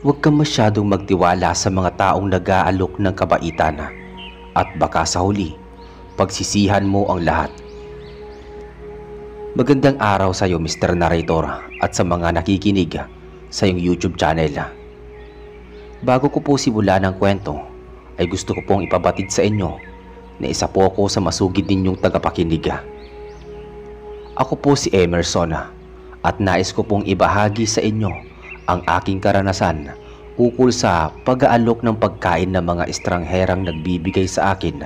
Huwag kang masyadong magtiwala sa mga taong nag-aalok ng kabaitan at baka sa huli, pagsisihan mo ang lahat. Magandang araw sa iyo, Mr. Narrator, at sa mga nakikinig sa iyong YouTube channel. Bago ko po simulan ang kwento, ay gusto ko pong ipabatid sa inyo na isa po ako sa masugid ninyong tagapakinig. Ako po si Emerson at nais ko pong ibahagi sa inyo ang aking karanasan ukol sa pag-aalok ng pagkain ng mga estrangherang nagbibigay sa akin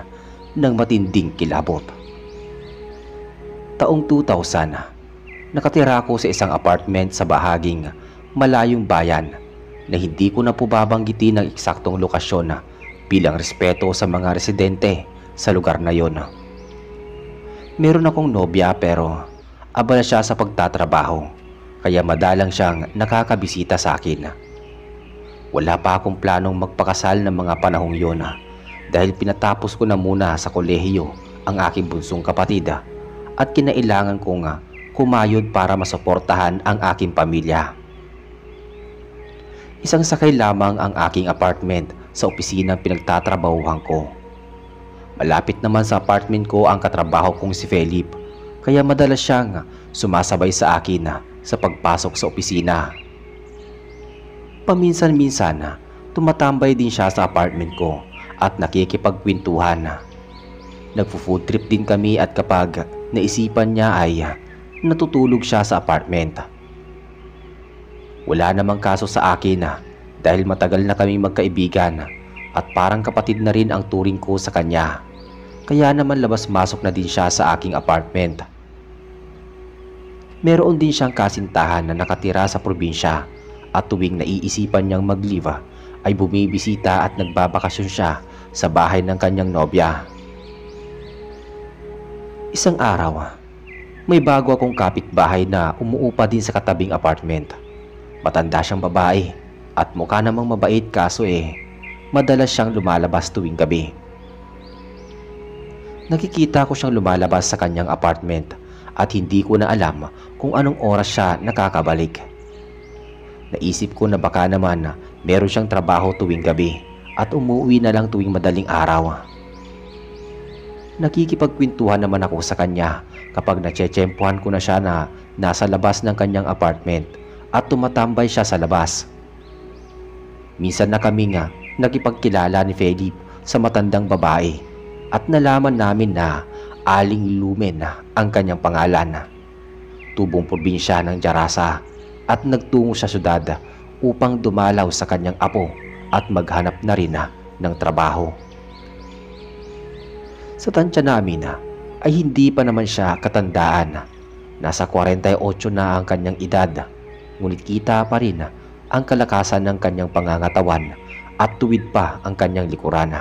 ng matinding kilabot. Taong 2000, nakatira ako sa isang apartment sa bahaging malayong bayan na hindi ko na po babanggitin ang eksaktong lokasyon bilang respeto sa mga residente sa lugar na yon. Meron akong nobya pero abala siya sa pagtatrabaho kaya madalang siyang nakakabisita sa akin. Wala pa akong planong magpakasal ng mga panahong yon dahil pinatapos ko na muna sa kolehiyo ang aking bunsong kapatid at kinailangan kong kumayod para masuportahan ang aking pamilya. Isang sakay lamang ang aking apartment sa opisinang pinagtatrabahuhan ko. Malapit naman sa apartment ko ang katrabaho kong si Felipe kaya madalas siyang sumasabay sa akin sa pagpasok sa opisina. Paminsan-minsan tumatambay din siya sa apartment ko at nakikipagkwentuhan. Nagfo-food trip din kami at kapag naisipan niya ay natutulog siya sa apartment. Wala namang kaso sa akin dahil matagal na kaming magkaibigan at parang kapatid na rin ang turing ko sa kanya. Kaya naman labas-masok na din siya sa aking apartment. Meron din siyang kasintahan na nakatira sa probinsya at tuwing naiisipan niyang mag-leave ay bumibisita at nagbabakasyon siya sa bahay ng kanyang nobya. Isang araw, may bago akong kapitbahay na umuupa din sa katabing apartment. Matanda siyang babae at mukha namang mabait kaso madalas siyang lumalabas tuwing gabi. Nakikita ko siyang lumalabas sa kanyang apartment at hindi ko na alam kung anong oras siya nakakabalik. Naisip ko na baka naman meron siyang trabaho tuwing gabi at umuwi na lang tuwing madaling araw. Nakikipagkwentuhan naman ako sa kanya kapag natsetsempuhan ko na siya na nasa labas ng kanyang apartment at tumatambay siya sa labas. Minsan na kami nakipagkilala ni Felipe sa matandang babae at nalaman namin na Aling Lumen ang kanyang pangalan. Tubong probinsya ng Jarasa at nagtungo sa syudad upang dumalaw sa kanyang apo at maghanap na rin ng trabaho. Sa tansya namin ay hindi pa naman siya katandaan. Nasa 48 na ang kanyang edad, ngunit kita pa rin ang kalakasan ng kanyang pangangatawan at tuwid pa ang kanyang likuran.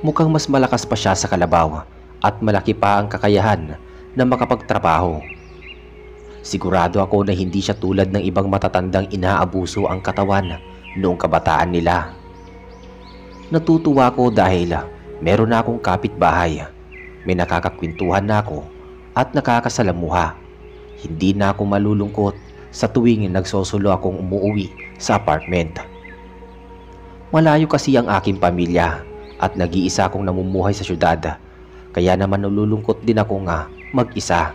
Mukhang mas malakas pa siya sa kalabaw at malaki pa ang kakayahan na makapagtrabaho. Sigurado ako na hindi siya tulad ng ibang matatandang inaabuso ang katawan noong kabataan nila. Natutuwa ako dahil meron na akong kapitbahay. May nakakakwentuhan na ako at nakakasalamuha. Hindi na ako malulungkot sa tuwing nagsosulo akong umuwi sa apartment. Malayo kasi ang aking pamilya at nag-iisa akong namumuhay sa syudad. Kaya naman nalulungkot din ako mag-isa.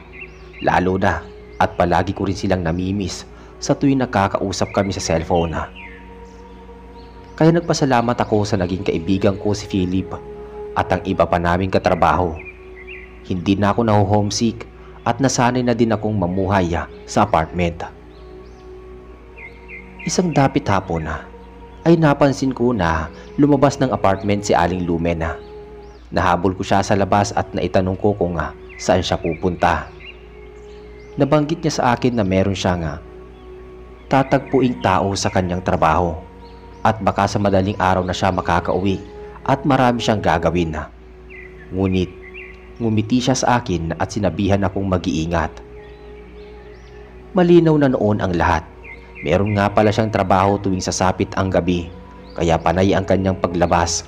Lalo na at palagi ko rin silang namimiss sa tuwing nakakausap kami sa cellphone. Kaya nagpasalamat ako sa naging kaibigan ko si Philip at ang iba pa naming katrabaho. Hindi na ako naho-homesick at nasanay na din akong mamuhay sa apartment. Isang dapit hapon ay napansin ko na lumabas ng apartment si Aling Lumen. Nahabol ko siya sa labas at naitanong ko kung saan siya pupunta. Nabanggit niya sa akin na meron siyang tatagpuing tao sa kanyang trabaho at baka sa madaling araw na siya makakauwi at marami siyang gagawin. Ngunit ngumiti siya sa akin at sinabihan akong mag-iingat. Malinaw na noon ang lahat. Meron nga pala siyang trabaho tuwing sasapit ang gabi kaya panay ang kanyang paglabas.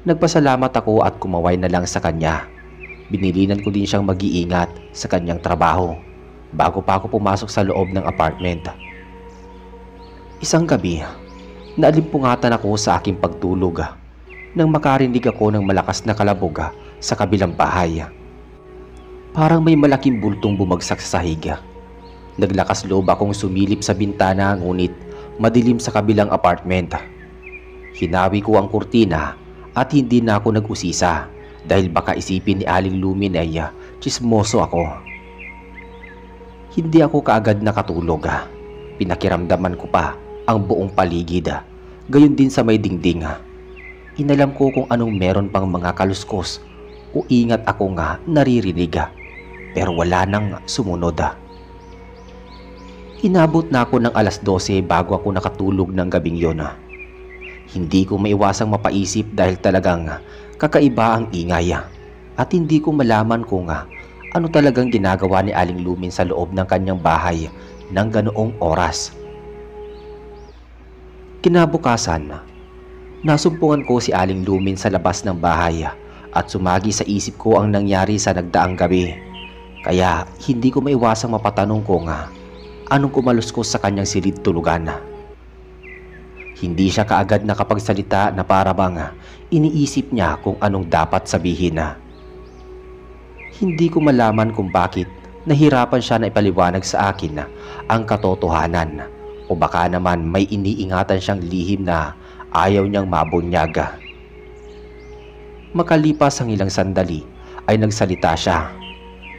Nagpasalamat ako at kumaway na lang sa kanya. Binilinan ko din siyang mag-iingat sa kanyang trabaho bago pa ako pumasok sa loob ng apartment. Isang gabi, naalimpungatan ako sa aking pagtulog nang makarinig ako ng malakas na kalabog sa kabilang bahay. Parang may malaking bultong bumagsak sa sahig. Naglakas loob akong sumilip sa bintana ngunit madilim sa kabilang apartment. Hinawi ko ang kurtina at hindi na ako nag-usisa dahil baka isipin ni Aling Lumin ay tsismoso ako. Hindi ako kaagad nakatulog. Pinakiramdaman ko pa ang buong paligid, gayon din sa may dingding. Inalam ko kung anong meron pang mga kaluskos o ingat ako nga naririnig, pero wala nang sumunod. Inabot na ako ng alas 12 bago ako nakatulog ng gabing yon. Hindi ko maiwasang mapaisip dahil talagang kakaiba ang ingay at hindi ko malaman kung ano talagang ginagawa ni Aling Lumin sa loob ng kanyang bahay ng ganoong oras. Kinabukasan, nasumpungan ko si Aling Lumin sa labas ng bahay at sumagi sa isip ko ang nangyari sa nagdaang gabi. Kaya hindi ko maiwasang mapatanong kung anong kumaluskos sa kanyang silid tulugan. Hindi siya kaagad nakapagsalita na para bang iniisip niya kung anong dapat sabihin. Hindi ko malaman kung bakit nahirapan siya na ipaliwanag sa akin ang katotohanan o baka naman may iniingatan siyang lihim na ayaw niyang mabunyag. Makalipas ang ilang sandali ay nagsalita siya.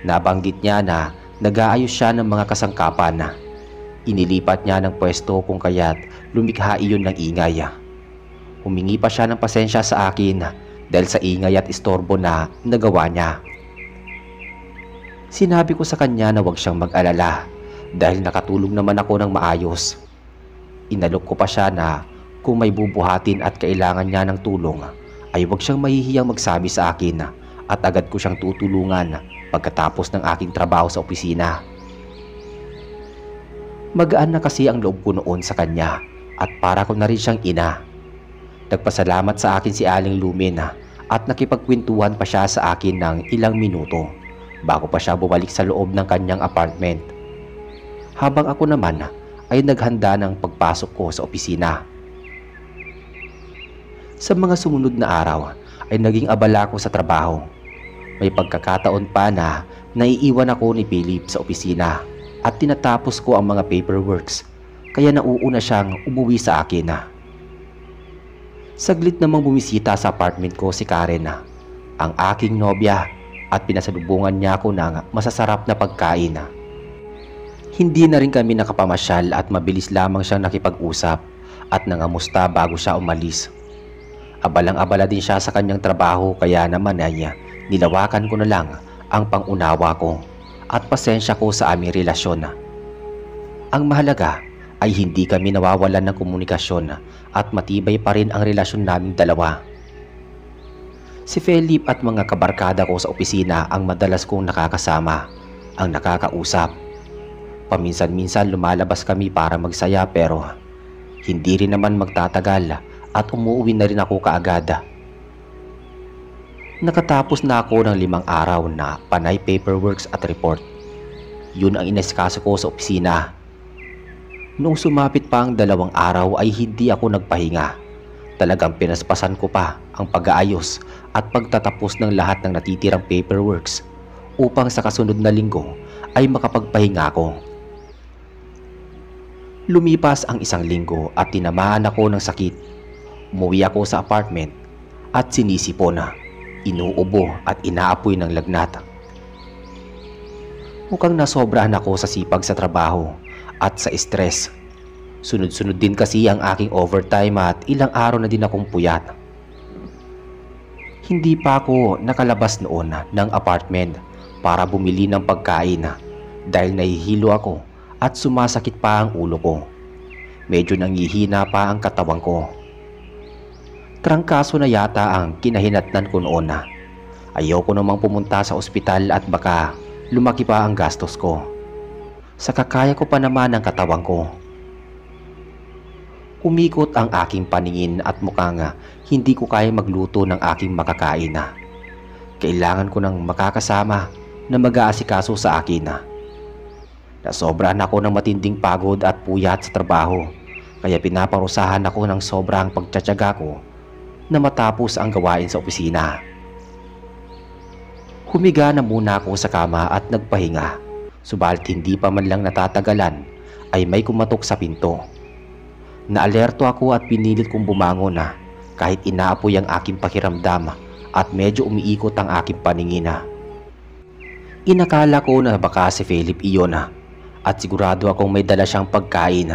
Nabanggit niya na nag-aayos siya ng mga kasangkapan. Inilipat niya ng pwesto kung kaya't lumikha iyon ng ingay. Humingi pa siya ng pasensya sa akin dahil sa ingay at istorbo na nagawa niya. Sinabi ko sa kanya na huwag siyang mag-alala dahil nakatulog naman ako ng maayos. Inalok ko pa siya na kung may bubuhatin at kailangan niya ng tulong ay huwag siyang mahihiyang magsabi sa akin at agad ko siyang tutulungan pagkatapos ng aking trabaho sa opisina. Magaan na kasi ang loob ko noon sa kanya at para ko na rin siyang ina. Nagpasalamat sa akin si Aling Lumin at nakipagkwentuhan pa siya sa akin ng ilang minuto bago pa siya bumalik sa loob ng kanyang apartment. Habang ako naman ay naghanda ng pagpasok ko sa opisina. Sa mga sumunod na araw ay naging abala ko sa trabaho. May pagkakataon pa na naiiwan ako ni Philip sa opisina at tinatapos ko ang mga paperworks kaya nauuna siyang umuwi sa akin. Saglit namang bumisita sa apartment ko si Karen, ang aking nobya, at pinasalubungan niya ako ng masasarap na pagkain. Hindi na rin kami nakapamasyal at mabilis lamang siyang nakipag-usap at nangamusta bago siya umalis. Abalang-abala din siya sa kanyang trabaho kaya naman ay nilawakan ko na lang ang pangunawa ko at pasensya ko sa aming relasyon. Ang mahalaga ay hindi kami nawawalan ng komunikasyon at matibay pa rin ang relasyon naming dalawa. Si Philip at mga kabarkada ko sa opisina ang madalas kong nakakasama, ang nakakausap. Paminsan-minsan lumalabas kami para magsaya pero hindi rin naman magtatagal at umuwi na rin ako kaagad. Nakatapos na ako ng 5 araw na panay paperworks at report. Yun ang inesikaso ko sa opisina. Noong sumapit pa ang 2 araw ay hindi ako nagpahinga. Talagang pinaspasan ko pa ang pag-aayos at pagtatapos ng lahat ng natitirang paperworks upang sa kasunod na linggo ay makapagpahinga ako. Lumipas ang 1 linggo at tinamaan ako ng sakit. Umuwi ako sa apartment at sinisipon, inuubo at inaapoy ng lagnat. Mukhang nasobrahan ako sa sipag sa trabaho at sa stress. Sunod-sunod din kasi ang aking overtime at ilang araw na din akong puyat. Hindi pa ako nakalabas noon ng apartment para bumili ng pagkain dahil nahihilo ako at sumasakit pa ang ulo ko. Medyo nangihina pa ang katawan ko. Trangkaso na yata ang kinahinatnan ko noon. Ayoko namang pumunta sa ospital at baka lumaki pa ang gastos ko. Sa kakaya ko pa naman ang katawan ko. Umikot ang aking paningin at mukhang hindi ko kaya magluto ng aking makakain. Kailangan ko ng makakasama na mag-aasikaso sa akin. Nasobrahan ako ng matinding pagod at puyat sa trabaho, kaya pinaparusahan ako ng sobrang pagtsatsaga ko na matapos ang gawain sa opisina. Humiga na muna ako sa kama at nagpahinga, subalit hindi pa man lang natatagalan ay may kumatok sa pinto. Naalerto ako at pinilit kong bumangon na kahit inaapoy ang aking pakiramdam at medyo umiikot ang aking paningin. Inakala ko na baka si Philip iyon at sigurado akong may dala siyang pagkain,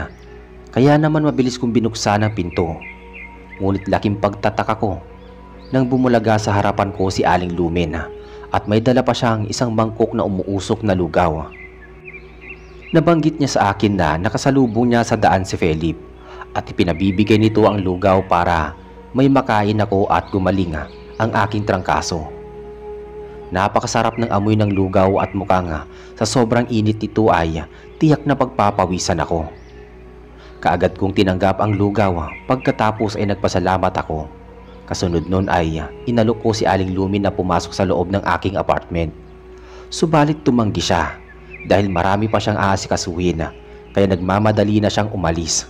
kaya naman mabilis kong binuksan ang pinto. Ngunit laking pagtataka ko nang bumulaga sa harapan ko si Aling Lumen at may dala pa siyang isang mangkok na umuusok na lugaw. Nabanggit niya sa akin na nakasalubong niya sa daan si Philip at ipinabibigay nito ang lugaw para may makain ako at gumaling ang aking trangkaso. Napakasarap ng amoy ng lugaw at mukhang sa sobrang init nito ay tiyak na pagpapawisan ako. Kaagad kong tinanggap ang lugaw pagkatapos ay nagpasalamat ako. Kasunod nun ay inalok ko si Aling Lumen na pumasok sa loob ng aking apartment. Subalit tumanggi siya dahil marami pa siyang aasikasuhin, kaya nagmamadali na siyang umalis.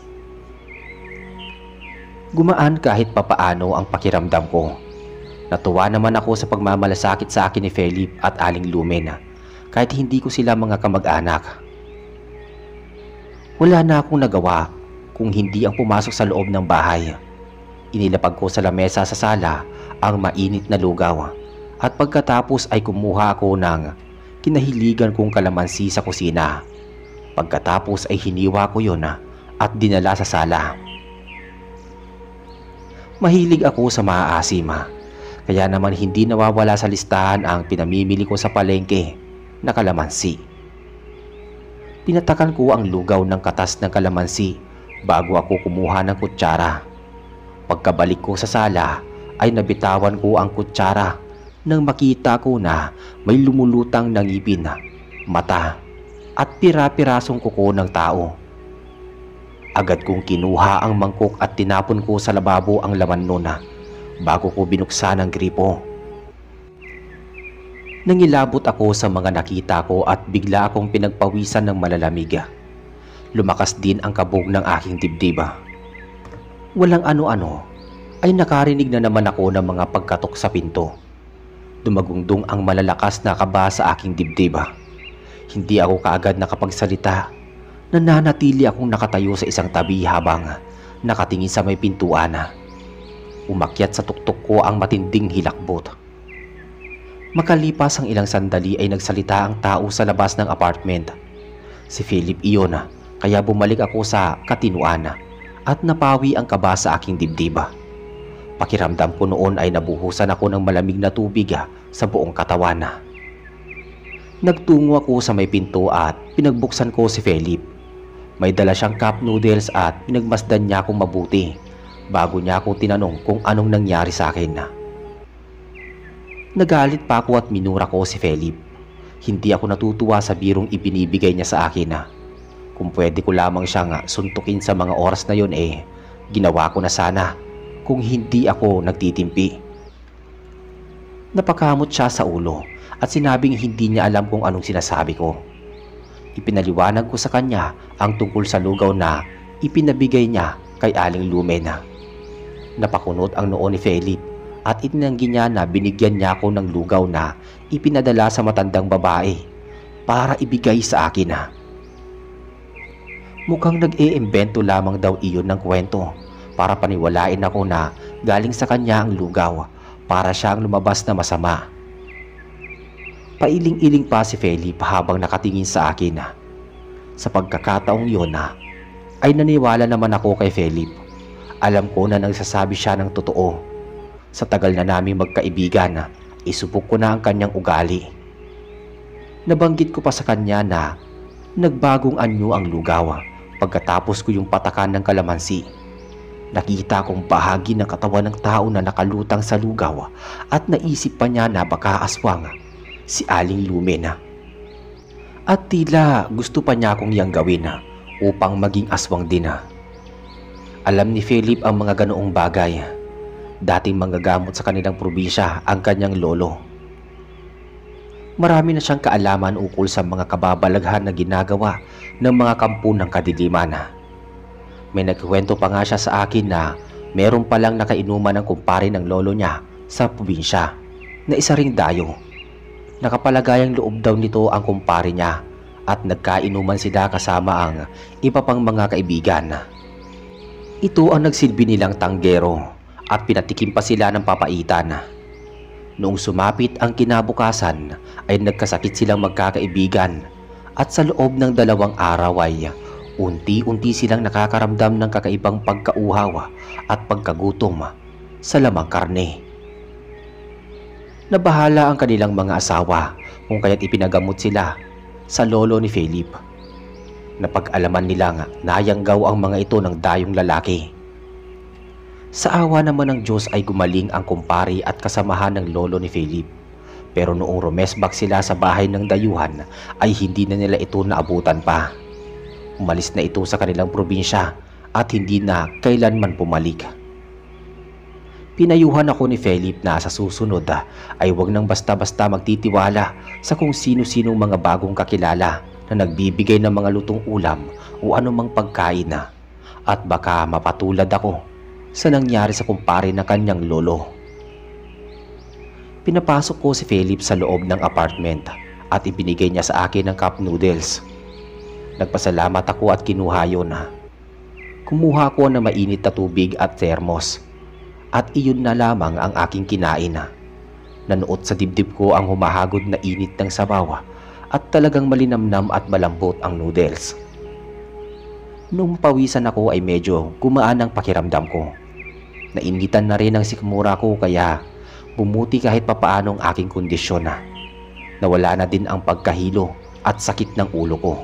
Gumaan kahit papaano ang pakiramdam ko. Natuwa naman ako sa pagmamalasakit sa akin ni Philip at Aling Lumen kahit hindi ko sila mga kamag-anak. Wala na akong nagawa kung hindi ang pumasok sa loob ng bahay. Inilapag ko sa lamesa sa sala ang mainit na lugaw at pagkatapos ay kumuha ako ng kinahiligan kong kalamansi sa kusina. Pagkatapos ay hiniwa ko yun at dinala sa sala. Mahilig ako sa maaasim, kaya naman hindi nawawala sa listahan ang pinamimili ko sa palengke na kalamansi. Pinatakan ko ang lugaw ng katas ng kalamansi bago ako kumuha ng kutsara. Pagkabalik ko sa sala ay nabitawan ko ang kutsara nang makita ko na may lumulutang na ngipin, mata at pira-pirasong kuko ng tao. Agad kong kinuha ang mangkok at tinapon ko sa lababo ang laman nun bago ko binuksan ang gripo. Nangilabot ako sa mga nakita ko at bigla akong pinagpawisan ng malalamig. Lumakas din ang kabog ng aking dibdib. Walang ano-ano ay nakarinig na naman ako ng mga pagkatok sa pinto. Dumagungdong ang malalakas na kaba sa aking dibdib. Hindi ako kaagad nakapagsalita. Nananatili akong nakatayo sa isang tabi habang nakatingin sa may pintuan. Umakyat sa tuktok ko ang matinding hilakbot. Makalipas ang ilang sandali ay nagsalita ang tao sa labas ng apartment. Si Philip iyon, kaya bumalik ako sa katinuan at napawi ang kaba sa aking dibdib. Pakiramdam ko noon ay nabuhusan ako ng malamig na tubig sa buong katawan. Nagtungo ako sa may pinto at pinagbuksan ko si Philip. May dala siyang cup noodles at pinagmasdan niya akong mabuti bago niya ako tinanong kung anong nangyari sa akin. Nagalit pa ako at minura ko si Philip. Hindi ako natutuwa sa birong ibinibigay niya sa akin. Kung pwede ko lamang siyang suntukin sa mga oras na yon ginawa ko na sana kung hindi ako nagtitimpi. Napakamot siya sa ulo at sinabing hindi niya alam kung anong sinasabi ko. Ipinaliwanag ko sa kanya ang tungkol sa lugaw na ipinabigay niya kay Aling Lumen. Napakunot ang noo ni Philip at itinanggi niya na binigyan niya ako ng lugaw na ipinadala sa matandang babae para ibigay sa akin. Mukhang nag-iimbento lamang daw iyon ng kwento para paniwalain ako na galing sa kanya ang lugaw para siyang lumabas na masama. Pailing-iling pa si Philip habang nakatingin sa akin. Sa pagkakataong yun ay naniwala naman ako kay Philip. Alam ko na nagsasabi siya ng totoo. Sa tagal na naming magkaibigan, isubok ko na ang kanyang ugali. Nabanggit ko pa sa kanya na nagbagong anyo ang lugaw pagkatapos ko yung patakan ng kalamansi. Nakita kong bahagi ng katawan ng tao na nakalutang sa lugaw at naisip pa niya na baka aswang si Aling Lumen. At tila gusto pa niya akong yang gawin upang maging aswang din. Alam ni Philip ang mga ganoong bagay. Dating manggagamot sa kanilang probinsya ang kanyang lolo. Marami na siyang kaalaman ukol sa mga kababalaghan na ginagawa ng mga kampo ng kadiliman. May nagkwento pa nga siya sa akin na meron palang nakainuman ng kumpare ng lolo niya sa probinsya na isa ring dayo. Nakapalagayang loob daw nito ang kumpare niya at nagkainuman sila kasama ang iba pang mga kaibigan. Ito ang nagsilbi nilang tanggero at pinatikim pa sila ng papaitan. Noong sumapit ang kinabukasan ay nagkasakit silang magkakaibigan at sa loob ng 2 araw ay unti-unti silang nakakaramdam ng kakaibang pagkauhaw at pagkagutom sa lamang karne. Nabahala ang kanilang mga asawa kung kaya't ipinagamot sila sa lolo ni Philip. Napag-alaman nilang nayanggaw ang mga ito ng dayong lalaki. Sa awa naman ng Diyos ay gumaling ang kumpari at kasamahan ng lolo ni Philip. Pero noong rumesbak sila sa bahay ng dayuhan ay hindi na nila ito naabutan pa. Umalis na ito sa kanilang probinsya at hindi na kailanman pumalik. Pinayuhan ako ni Philip na sa susunod ay huwag nang basta-basta magtitiwala sa kung sino-sinong mga bagong kakilala na nagbibigay ng mga lutong ulam o anumang pagkain at baka mapatulad ako sa nangyari sa kumpare na kanyang lolo. Pinapasok ko si Philip sa loob ng apartment at ibinigay niya sa akin ng cup noodles. Nagpasalamat ako at kinuha yun. Kumuha ko ng mainit na tubig at thermos at iyon na lamang ang aking kinain. Nanuot sa dibdib ko ang humahagod na init ng sabaw at talagang malinamnam at malambot ang noodles. Nung pawisan ako ay medyo gumaan ang pakiramdam ko. Nainitan na rin ang sikmura ko kaya bumuti kahit papaano ang aking kondisyon. Nawala na din ang pagkahilo at sakit ng ulo ko.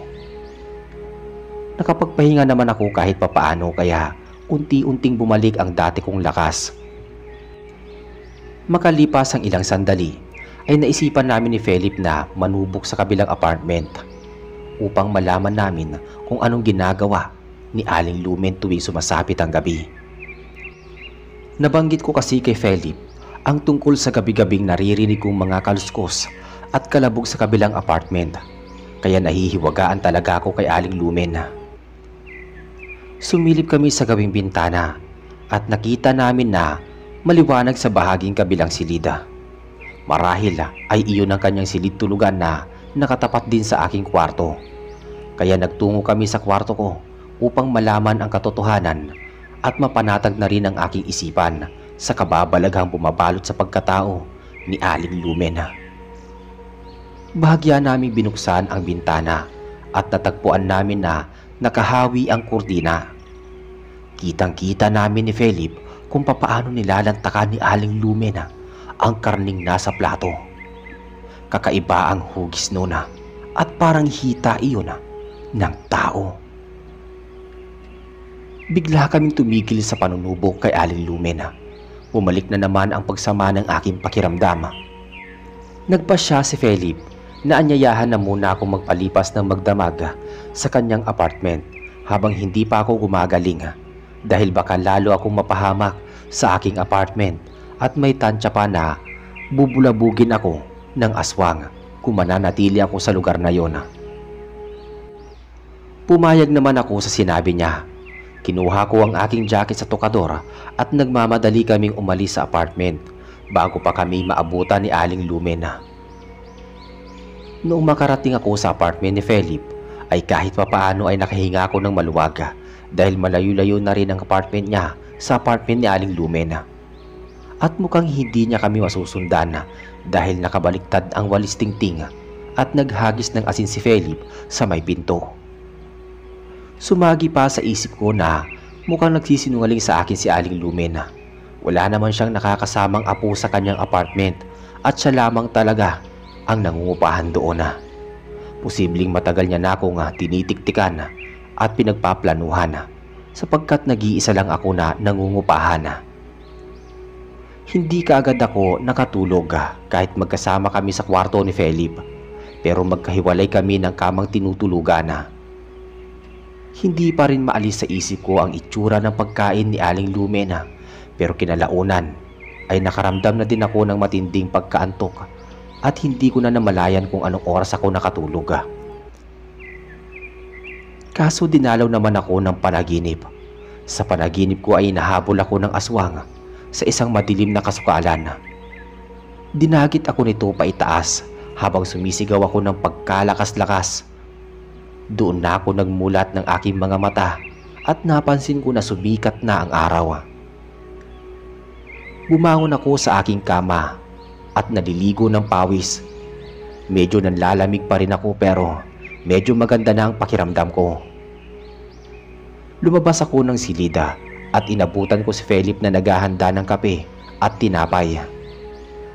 Nakapagpahinga naman ako kahit papaano kaya unti-unting bumalik ang dati kong lakas. Makalipas ang ilang sandali ay naisipan namin ni Philip na manubok sa kabilang apartment upang malaman namin kung anong ginagawa ni Aling Lumen tuwing sumasapit ang gabi. Nabanggit ko kasi kay Philip ang tungkol sa gabi-gabing naririnig kong mga kaluskos at kalabog sa kabilang apartment, kaya nahihiwagaan talaga ako kay Aling Lumen. Sumilip kami sa gawing bintana at nakita namin na maliwanag sa bahaging kabilang silida. Marahil ay iyon ang kanyang silid tulugan na nakatapat din sa aking kwarto. Kaya nagtungo kami sa kwarto ko upang malaman ang katotohanan at mapanatag na rin ang aking isipan sa kababalaghang bumabalot sa pagkatao ni Aling Lumen. Bahagya namin binuksan ang bintana at natagpuan namin na nakahawi ang kurtina. Kitang-kita namin ni Philip kung papaano nilalantakan ni Aling Lumen ang karning nasa plato. Kakaiba ang hugis noon at parang hita iyon ng tao. Bigla kaming tumigil sa panunubok kay Aling Lumen. Bumalik na naman ang pagsama ng aking pakiramdam. Nagpasya si Philip na anyayahan na muna akong magpalipas ng magdamag sa kanyang apartment habang hindi pa ako gumagaling dahil baka lalo akong mapahamak sa aking apartment at may tansya pa na bubulabugin ako ng aswang kung mananatili ako sa lugar na yon. Pumayag naman ako sa sinabi niya. Kinuha ko ang aking jacket sa tokador at nagmamadali kaming umalis sa apartment bago pa kami maabutan ni Aling Lumen. Noong makarating ako sa apartment ni Philip ay kahit papaano ay nakahinga ako ng maluwag dahil malayo-layo na rin ang apartment niya sa apartment ni Aling Lumen. At mukhang hindi niya kami masusundan dahil nakabaliktad ang walis tingting at naghagis ng asin si Philip sa may pinto. Sumagi pa sa isip ko na mukhang nagsisinungaling sa akin si Aling Lumen. Wala naman siyang nakakasamang apo sa kanyang apartment at siya lamang talaga ang nangungupahan doon. Posibleng matagal niya na akong tinitiktikan at pinagpaplanuhan sapagkat nag-iisa lang ako na nangungupahan. Hindi kaagad ako nakatulog kahit magkasama kami sa kwarto ni Philip, pero magkahiwalay kami ng kamang tinutulugan. Hindi pa rin maalis sa isip ko ang itsura ng pagkain ni Aling Lumen, pero kinalaunan ay nakaramdam na din ako ng matinding pagkaantok at hindi ko na namalayan kung anong oras ako nakatulog. Kaso dinalaw naman ako ng panaginip Sa panaginip ko ay nahabol ako ng aswang sa isang madilim na kasukalan. Dinagit ako nito paitaas habang sumisigaw ako ng pagkalakas-lakas. Doon na ako nagmulat ng aking mga mata at napansin ko na sumikat na ang araw. Bumangon ako sa aking kama at naliligo ng pawis. Medyo nanlalamig pa rin ako pero medyo maganda na ang pakiramdam ko. Lumabas ako ng silida at inabutan ko si Philip na naghahanda ng kape at tinapay.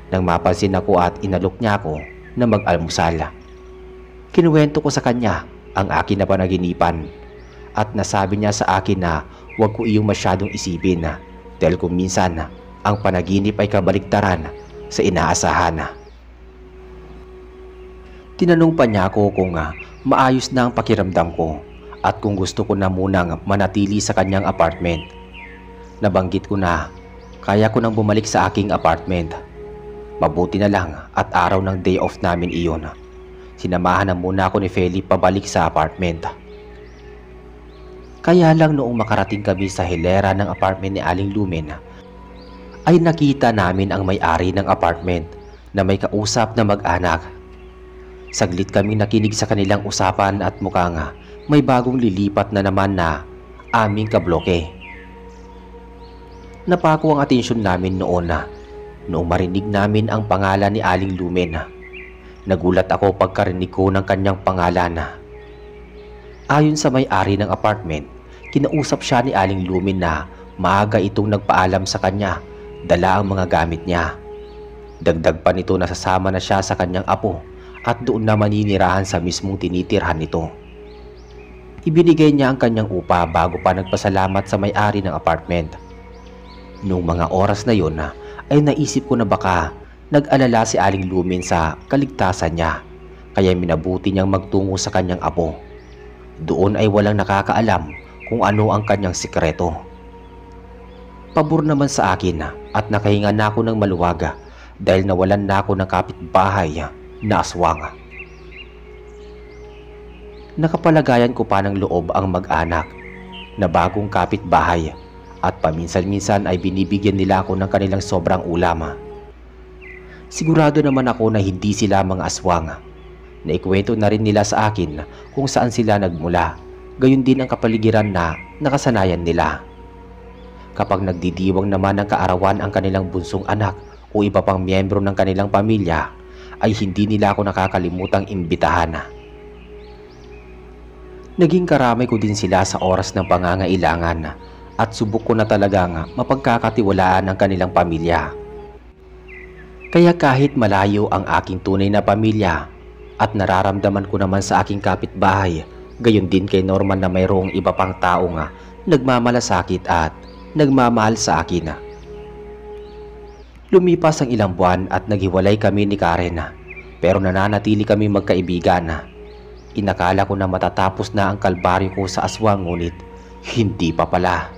Nang mapansin ako at inalok niya ako na mag-almusal. Kinuwento ko sa kanya ang akin na panaginipan at nasabi niya sa akin na huwag ko iyong masyadong isipin dahil kung minsan ang panaginip ay kabaliktaran sa inaasahan. Tinanong pa niya ako kung maayos na ang pakiramdam ko at kung gusto ko na munang manatili sa kanyang apartment. Nabanggit ko na kaya ko nang bumalik sa aking apartment. Mabuti na lang at araw ng day off namin iyon. Sinamahan na muna ako ni Philip pabalik sa apartment. Kaya lang noong makarating kami sa hilera ng apartment ni Aling Lumen, ay nakita namin ang may-ari ng apartment na may kausap na mag-anak. Saglit kaming nakinig sa kanilang usapan at mukhang may bagong lilipat na naman na aming kabloke. Napako ang atensyon namin noong marinig namin ang pangalan ni Aling Lumen. Nagulat ako pagkarinig ko ng kanyang pangalan. Ayon sa may-ari ng apartment, kinausap siya ni Aling Lumen na maaga itong nagpaalam sa kanya, dala ang mga gamit niya. Dagdag pa nito na sasama na siya sa kanyang apo at doon na maninirahan sa mismong tinitirhan nito. Ibinigay niya ang kanyang upa bago pa nagpasalamat sa may-ari ng apartment. Noong mga oras na yon ay naisip ko na baka nag-alala si Aling Lumen sa kaligtasan niya, kaya minabuti niyang magtungo sa kanyang apo. Doon ay walang nakakaalam kung ano ang kanyang sikreto. Pabor naman sa akin at nakahinga na ako ng maluwag dahil nawalan na ako ng kapitbahay na aswang. Nakapalagayan ko pa ng loob ang mag-anak na bagong kapitbahay at paminsan-minsan ay binibigyan nila ako ng kanilang sobrang ulam. Sigurado naman ako na hindi sila mga aswang. Naikwento na rin nila sa akin kung saan sila nagmula, gayon din ang kapaligiran na nakasanayan nila. Kapag nagdidiwang naman ng kaarawan ang kanilang bunsong anak o iba pang miyembro ng kanilang pamilya, ay hindi nila ako nakakalimutang imbitahan. Naging karamay ko din sila sa oras ng pangangailangan at subok ko na talagang mapagkakatiwalaan ang kanilang pamilya. Kaya kahit malayo ang aking tunay na pamilya at nararamdaman ko naman sa aking kapitbahay, gayon din kay Norman na mayroong iba pang taong nagmamalasakit at nagmamahal sa akin. Lumipas ang ilang buwan at naghiwalay kami ni Karen, pero nananatili kami magkaibigan. Inakala ko na matatapos na ang kalbaryo ko sa aswang, ngunit hindi pa pala.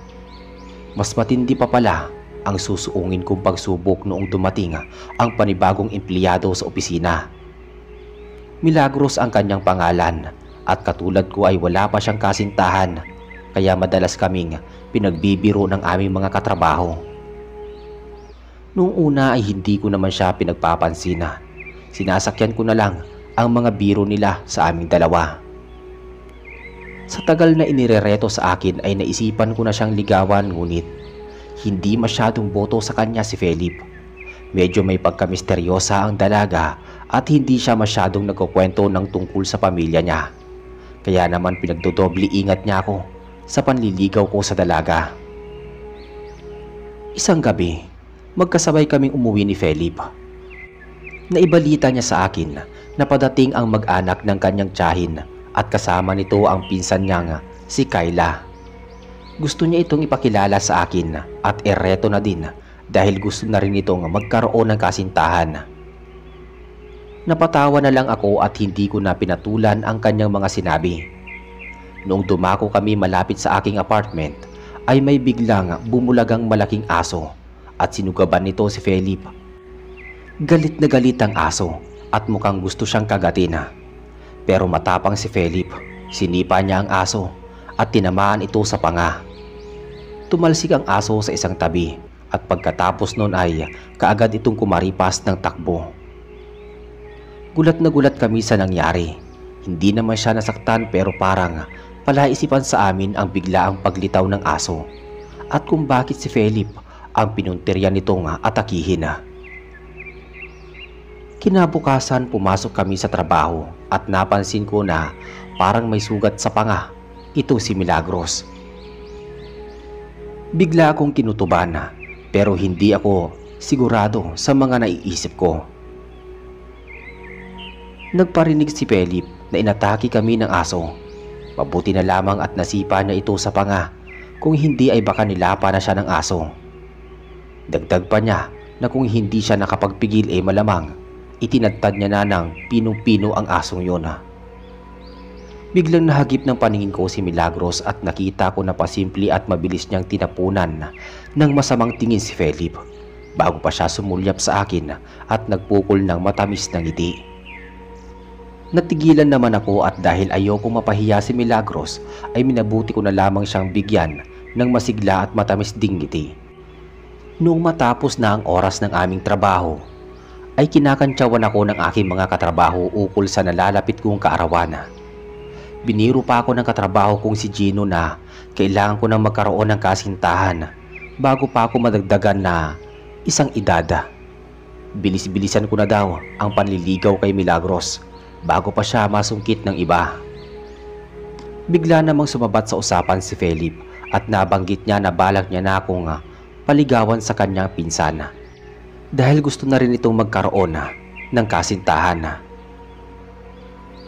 Mas matindi pa pala ang susuungin kong pagsubok noong dumating ang panibagong empleyado sa opisina. Milagros ang kanyang pangalan at katulad ko ay wala pa siyang kasintahan, kaya madalas kaming pinagbibiro ng aming mga katrabaho. Noong una ay hindi ko naman siya pinagpapansin. Sinasakyan ko na lang ang mga biro nila sa aming dalawa. Sa tagal na inirereto sa akin ay naisipan ko na siyang ligawan, ngunit hindi masyadong boto sa kanya si Philip. Medyo may pagkamisteryosa ang dalaga at hindi siya masyadong nagkukwento ng tungkol sa pamilya niya. Kaya naman pinagdodobli ingat niya ako sa panliligaw ko sa dalaga. Isang gabi, magkasabay kaming umuwi ni Philip. Naibalita niya sa akin na padating ang mag-anak ng kanyang tiyahin at kasama nito ang pinsan niya si Kayla. Gusto niya itong ipakilala sa akin at ereto na din dahil gusto na rin itong magkaroon ng kasintahan. Napatawa na lang ako at hindi ko na pinatulan ang kanyang mga sinabi. Noong dumako kami malapit sa aking apartment ay may biglang bumulagang malaking aso at sinugaban nito si Philip. Galit na galit ang aso at mukhang gusto siyang kagatin. Pero matapang si Philip, sinipa niya ang aso at tinamaan ito sa panga. Tumalsik ang aso sa isang tabi at pagkatapos noon ay kaagad itong kumaripas ng takbo. Gulat na gulat kami sa nangyari. Hindi naman siya nasaktan pero parang palaisipan sa amin ang biglaang paglitaw ng aso at kung bakit si Philip ang pinuntirya nitong atakihin. Kinabukasan pumasok kami sa trabaho at napansin ko na parang may sugat sa panga itong si Milagros. Bigla akong kinutuban pero hindi ako sigurado sa mga naiisip ko. Nagparinig si Philip na inatake kami ng aso. Mabuti na lamang at nasipa niya ito sa panga, kung hindi ay baka nilapa na siya ng aso. Dagdag pa niya na kung hindi siya nakapagpigil ay malamang itinadtad niya na ng pinong-pino ang asong yun. Biglang nahagip ng paningin ko si Milagros at nakita ko na pasimple at mabilis niyang tinapunan ng masamang tingin si Philip bago pa siya sumulyap sa akin at nagpukol ng matamis na ngiti. Natigilan naman ako at dahil ayoko mapahiya si Milagros ay minabuti ko na lamang siyang bigyan ng masigla at matamis ding ngiti. Noong matapos na ang oras ng aming trabaho ay kinakantsawan ako ng aking mga katrabaho ukol sa nalalapit kong kaarawan. Biniro pa ako ng katrabaho kong si Gino na kailangan ko nang magkaroon ng kasintahan bago pa ako madagdagan na isang edad. Bilis-bilisan ko na daw ang panliligaw kay Milagros bago pa siya masungkit ng iba. Bigla namang sumabat sa usapan si Philip at nabanggit niya na balak niya na akong paligawan sa kanyang pinsan dahil gusto na rin itong magkaroon ng kasintahan.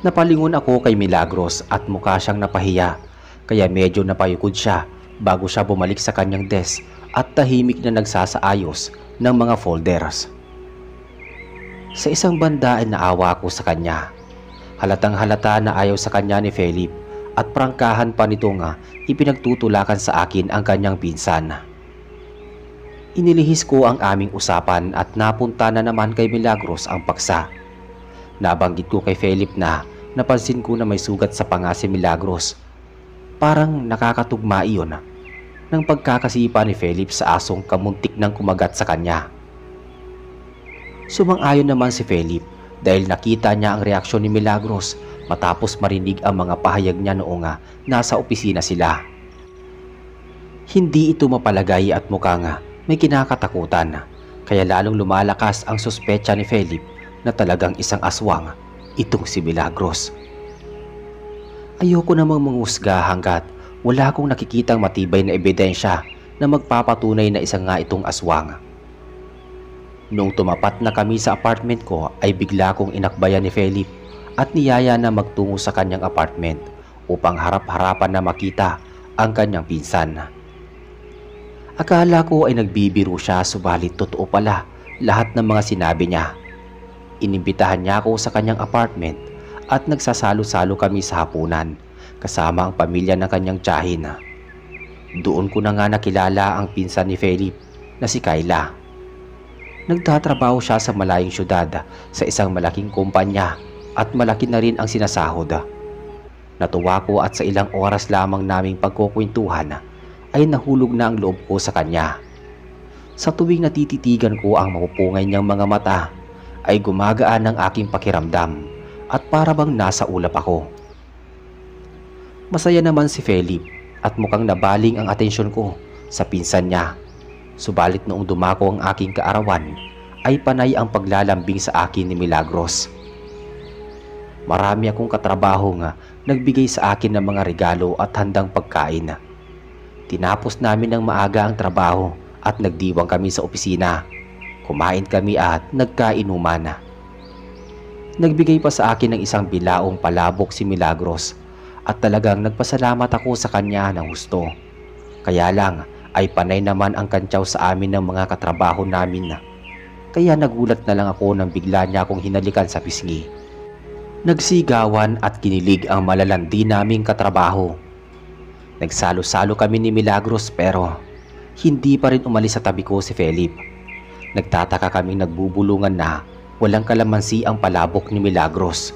Napalingon ako kay Milagros at mukha siyang napahiya kaya medyo napayukod siya bago siya bumalik sa kanyang desk at tahimik na nagsasaayos ng mga folders. Sa isang banda ay naawa ako sa kanya. Halatang halata na ayaw sa kanya ni Philip at prangkahan pa nito nga ipinagtutulakan sa akin ang kanyang pinsan. Inilihis ko ang aming usapan at napunta na naman kay Milagros ang paksa. Nabanggit ko kay Philip na napansin ko na may sugat sa panga si Milagros. Parang nakakatugma iyon ng pagkakasipa ni Philip sa asong kamuntik ng kumagat sa kanya. Sumang-ayon naman si Philip dahil nakita niya ang reaksyon ni Milagros matapos marinig ang mga pahayag niya noong nasa opisina sila. Hindi ito mapalagay at mukhang may kinakatakutan kaya lalong lumalakas ang suspecha ni Philip na talagang isang aswang itong si Milagros. Ayoko namang mangusga hanggat wala akong nakikitang matibay na ebidensya na magpapatunay na isa nga itong aswang. Noong tumapat na kami sa apartment ko ay bigla kong inakbayan ni Philip at niyaya na magtungo sa kanyang apartment upang harap-harapan na makita ang kanyang pinsan. Akala ko ay nagbibiro siya subalit totoo pala lahat ng mga sinabi niya. Inimbitahan niya ako sa kanyang apartment at nagsasalo-salo kami sa hapunan kasama ang pamilya ng kanyang tiyahin. Doon ko na nga nakilala ang pinsan ni Philip na si Kayla. Nagtatrabaho siya sa malayong syudad sa isang malaking kumpanya at malaki na rin ang sinasahod. Natuwa ko at sa ilang oras lamang naming pagkukwentuhan ay nahulog na ang loob ko sa kanya. Sa tuwing natititigan ko ang mapupungay niyang mga mata ay gumagaan ang aking pakiramdam at para bang nasa ulap ako. Masaya naman si Philip at mukhang nabaling ang atensyon ko sa pinsan niya. Subalit noong dumako ang aking kaarawan ay panay ang paglalambing sa akin ni Milagros. Marami akong katrabaho nga nagbigay sa akin ng mga regalo at handang pagkain. Tinapos namin ng maaga ang trabaho at nagdiwang kami sa opisina. Kumain kami at nagkainuman. Nagbigay pa sa akin ng isang bilaong palabok si Milagros at talagang nagpasalamat ako sa kanya ng husto. Kaya lang ay panay naman ang kantsaw sa amin ng mga katrabaho namin. Kaya nagulat na lang ako nang bigla niya akong hinalikan sa pisngi. Nagsigawan at kinilig ang malalandi naming katrabaho. Nagsalo-salo kami ni Milagros pero hindi pa rin umalis sa tabi ko si Philip. Nagtataka kaming nagbubulungan na walang kalamansi ang palabok ni Milagros.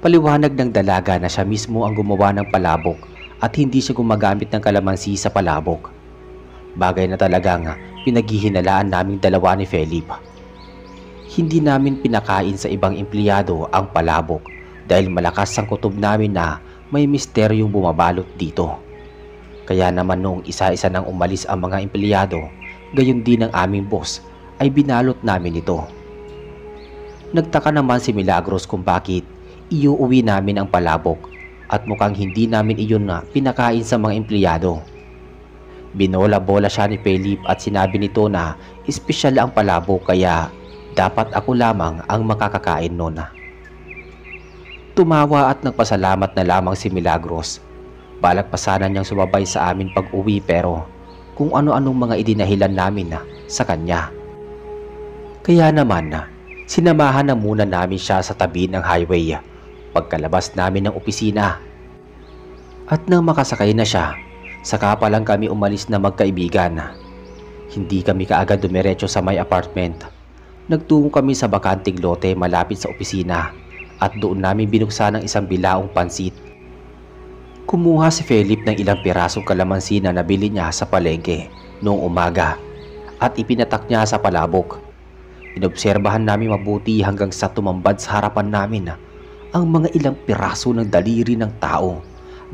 Paliwanag ng dalaga na siya mismo ang gumawa ng palabok at hindi siya gumagamit ng kalamansi sa palabok. Bagay na talagang pinaghihinalaan naming dalawa ni Felipe. Hindi namin pinakain sa ibang empleyado ang palabok dahil malakas ang kutob namin na may misteryong bumabalot dito. Kaya naman noong isa-isa nang umalis ang mga empleyado, gayon din ang aming boss ay binalot namin ito. Nagtaka naman si Milagros kung bakit iuuwi namin ang palabok at mukhang hindi namin iyon na pinakain sa mga empleyado. Binola-bola siya ni Felipe at sinabi nito na espesyal ang palabok kaya dapat ako lamang ang makakakain noon. Tumawa at nagpasalamat na lamang si Milagros. Balak pa sana niyang sumabay sa amin pag-uwi pero kung ano-anong mga idinahilan namin sa kanya. Kaya naman sinamahan na muna namin siya sa tabi ng highway pagkalabas namin ng opisina. At nang makasakay na siya, saka pa lang kami umalis na magkaibigan. Hindi kami kaagad dumiretso sa may apartment. Nagtungo kami sa bakanting lote malapit sa opisina at doon namin binuksan ang isang bilaong pansit. Kumuha si Felipe ng ilang pirasong kalamansi na nabili niya sa palengke noong umaga at ipinatak niya sa palabok. Inobserbahan namin mabuti hanggang sa tumambad sa harapan namin ang mga ilang piraso ng daliri ng tao,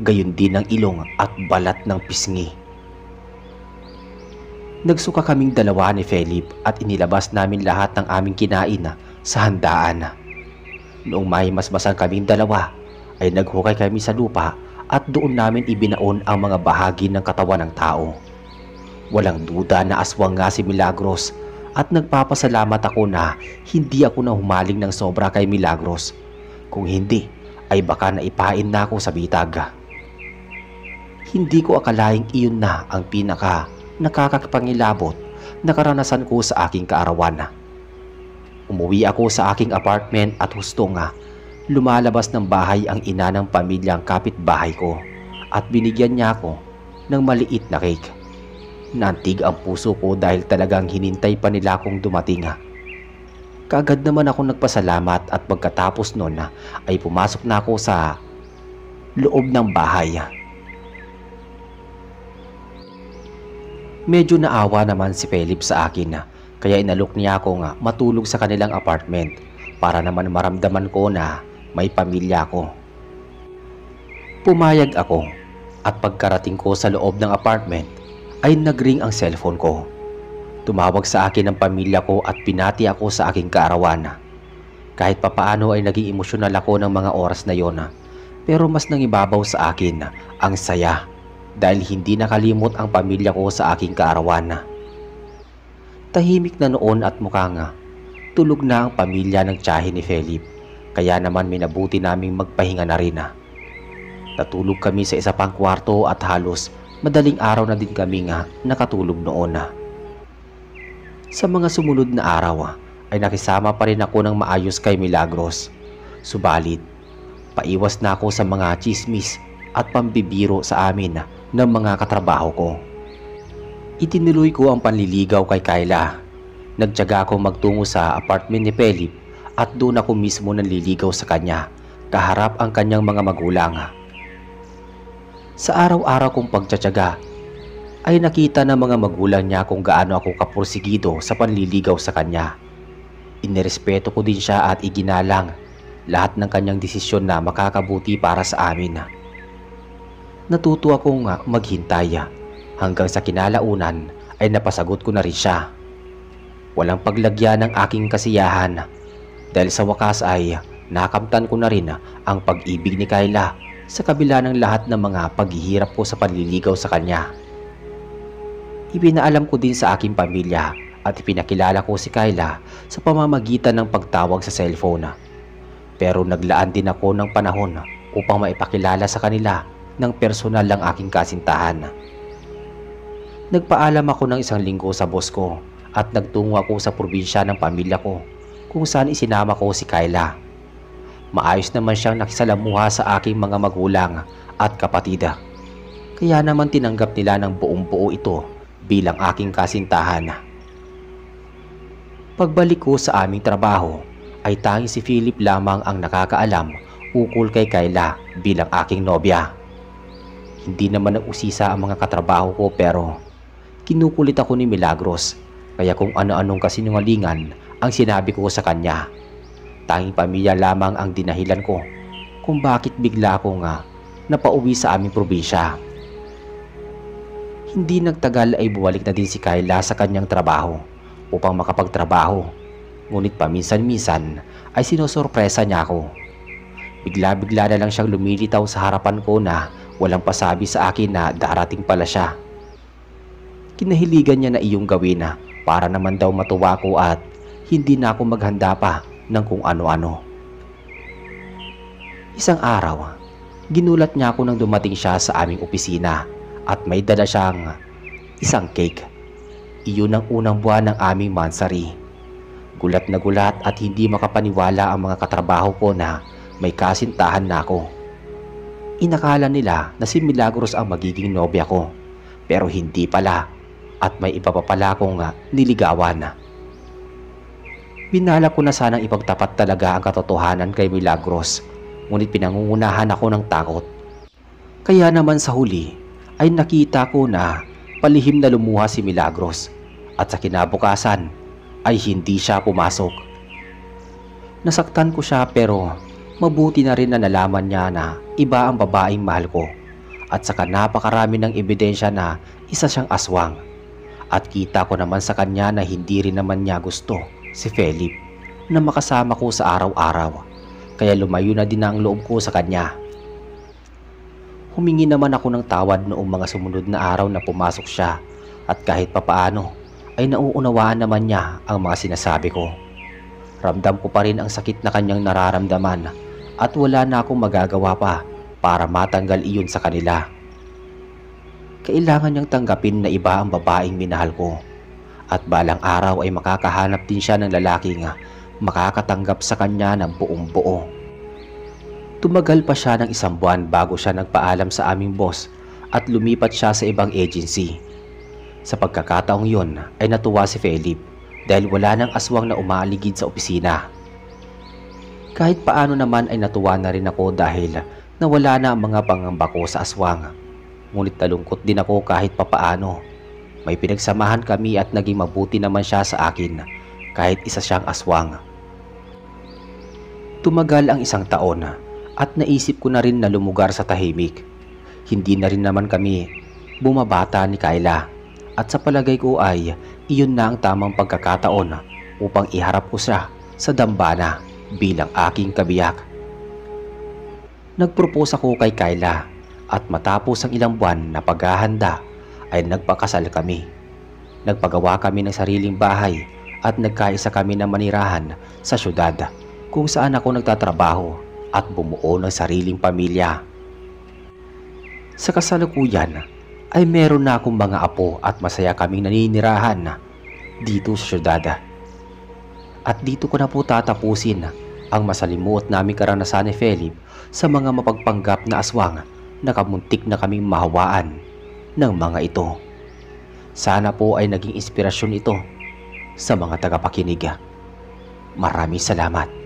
gayon din ng ilong at balat ng pisngi. Nagsuka kaming dalawa ni Felipe at inilabas namin lahat ng aming kinain sa handaan. Noong may masmasan kaming dalawa ay naghukay kami sa lupa at doon namin ibinaon ang mga bahagi ng katawan ng tao. Walang duda na aswang nga si Milagros at nagpapasalamat ako na hindi ako na humaling ng sobra kay Milagros. Kung hindi ay baka naipain na ako sa bitag. Hindi ko akalaing iyon na ang pinaka nakakapangilabot na karanasan ko sa aking kaarawan. Umuwi ako sa aking apartment at husto nga lumalabas ng bahay ang ina ng pamilyang kapitbahay ko at binigyan niya ako ng maliit na cake. Naantig ang puso ko dahil talagang hinintay pa nila akong dumating. Kaagad naman ako nagpasalamat at pagkatapos nun ay pumasok na ako sa loob ng bahay. Medyo naawa naman si Felipe sa akin kaya inalok niya akong matulog sa kanilang apartment para naman maramdaman ko na may pamilya ako. Pumayag ako at pagkarating ko sa loob ng apartment ay nagring ang cellphone ko. Tumawag sa akin ang pamilya ko at pinati ako sa aking kaarawan. Kahit papaano ay naging emosyonal ako ng mga oras na yon, pero mas nangibabaw sa akin ang saya dahil hindi nakalimot ang pamilya ko sa aking kaarawan. Tahimik na noon at mukhang tulog na ang pamilya ng tiyahin ni Felipe, kaya naman minabuti naming magpahinga na rin. Natulog kami sa isa pang kwarto at halos madaling araw na din kami nakatulog noon. Sa mga sumunod na araw ay nakisama pa rin ako ng maayos kay Milagros. Subalit, paiwas na ako sa mga chismis at pambibiro sa amin ng mga katrabaho ko. Itinuloy ko ang panliligaw kay Kayla. Nagtiyaga akong magtungo sa apartment ni Felipe at doon ako mismo nanliligaw sa kanya, kaharap ang kanyang mga magulang. Sa araw-araw kong pagtitiyaga ay nakita ng mga magulang niya kung gaano ako kapursigido sa panliligaw sa kanya. Inirespeto ko din siya at iginalang lahat ng kanyang desisyon na makakabuti para sa amin. Natuto akong maghintay hanggang sa kinalaunan ay napasagot ko na rin siya. Walang paglagyan ng aking kasiyahan dahil sa wakas ay nakamtan ko na rin ang pag-ibig ni Kayla sa kabila ng lahat ng mga paghihirap ko sa panliligaw sa kanya. Ipinaalam ko din sa aking pamilya at ipinakilala ko si Kayla sa pamamagitan ng pagtawag sa cellphone. Pero naglaan din ako ng panahon upang maipakilala sa kanila ng personal lang aking kasintahan. Nagpaalam ako ng 1 linggo sa boss ko at nagtungo ako sa probinsya ng pamilya ko kung saan isinama ko si Kayla. Maayos naman siyang nakisalamuha sa aking mga magulang at kapatid. Kaya naman tinanggap nila ng buong-buo ito bilang aking kasintahan. Pagbalik ko sa aming trabaho ay tanging si Philip lamang ang nakakaalam ukol kay Kayla bilang aking nobya. Hindi naman nag-usisa ang mga katrabaho ko pero kinukulit ako ni Milagros kaya kung ano-anong kasinungalingan ang sinabi ko sa kanya. Tanging pamilya lamang ang dinahilan ko kung bakit bigla akong napauwi sa aming probinsya. Hindi nagtagal ay bumalik na din si Kayla sa kanyang trabaho upang makapagtrabaho. Ngunit paminsan-minsan ay sinusurpresa niya ako. Bigla-bigla na lang siyang lumilitaw sa harapan ko na walang pasabi sa akin na darating pala siya. Kinahiligan niya na iyong gawin para naman daw matuwa ko at hindi na ako maghanda pa ng kung ano-ano. Isang araw, ginulat niya ako nang dumating siya sa aming opisina at may dala siyang isang cake. Iyon ang unang buwan ng aming mansari. Gulat na gulat at hindi makapaniwala ang mga katrabaho ko na may kasintahan na ako. Inakala nila na si Milagros ang magiging nobya ko pero hindi pala at may iba pa pala akong niligawan. Binala ko na sanang ipagtapat talaga ang katotohanan kay Milagros ngunit pinangungunahan ako ng takot. Kaya naman sa huli ay nakita ko na palihim na lumuha si Milagros at sa kinabukasan ay hindi siya pumasok. Nasaktan ko siya pero mabuti na rin na nalaman niya na iba ang babaeng mahal ko at saka napakarami ng ebidensya na isa siyang aswang. At kita ko naman sa kanya na hindi rin naman niya gusto si Felipe na makasama ko sa araw-araw kaya lumayo na din ang loob ko sa kanya. Humingi naman ako ng tawad noong mga sumunod na araw na pumasok siya at kahit papaano ay nauunawaan naman niya ang mga sinasabi ko. Ramdam ko pa rin ang sakit na kanyang nararamdaman at wala na akong magagawa pa para matanggal iyon sa kanila. Kailangan niyang tanggapin na iba ang babaeng minahal ko at balang araw ay makakahanap din siya ng lalaking makakatanggap sa kanya ng buong buo. Tumagal pa siya ng 1 buwan bago siya nagpaalam sa aming boss at lumipat siya sa ibang agency. Sa pagkakataong yon ay natuwa si Felipe dahil wala nang aswang na umaaligid sa opisina. Kahit paano naman ay natuwa na rin ako dahil nawala na ang mga pangamba ko sa aswang. Ngunit nalungkot din ako kahit papaano. May pinagsamahan kami at naging mabuti naman siya sa akin kahit isa siyang aswang. Tumagal ang 1 taon at naisip ko na rin na lumugar sa tahimik. Hindi na rin naman kami bumabata ni Kayla. At sa palagay ko ay iyon na ang tamang pagkakataon upang iharap ko siya sa dambana bilang aking kabiyak. Nagpropose ako kay Kayla at matapos ang ilang buwan na paghahanda ay nagpakasal kami. Nagpagawa kami ng sariling bahay at nagkaisa kami ng manirahan sa syudad kung saan ako nagtatrabaho at bumuo ng sariling pamilya. Sa kasalukuyan ay meron na akong mga apo at masaya kaming naninirahan dito sa syudad. At dito ko na po tatapusin ang masalimuot naming karanasan ni Felipe sa mga mapagpanggap na aswang na kamuntik na kaming mahawaan ng mga ito. Sana po ay naging inspirasyon ito sa mga tagapakinig. Maraming salamat.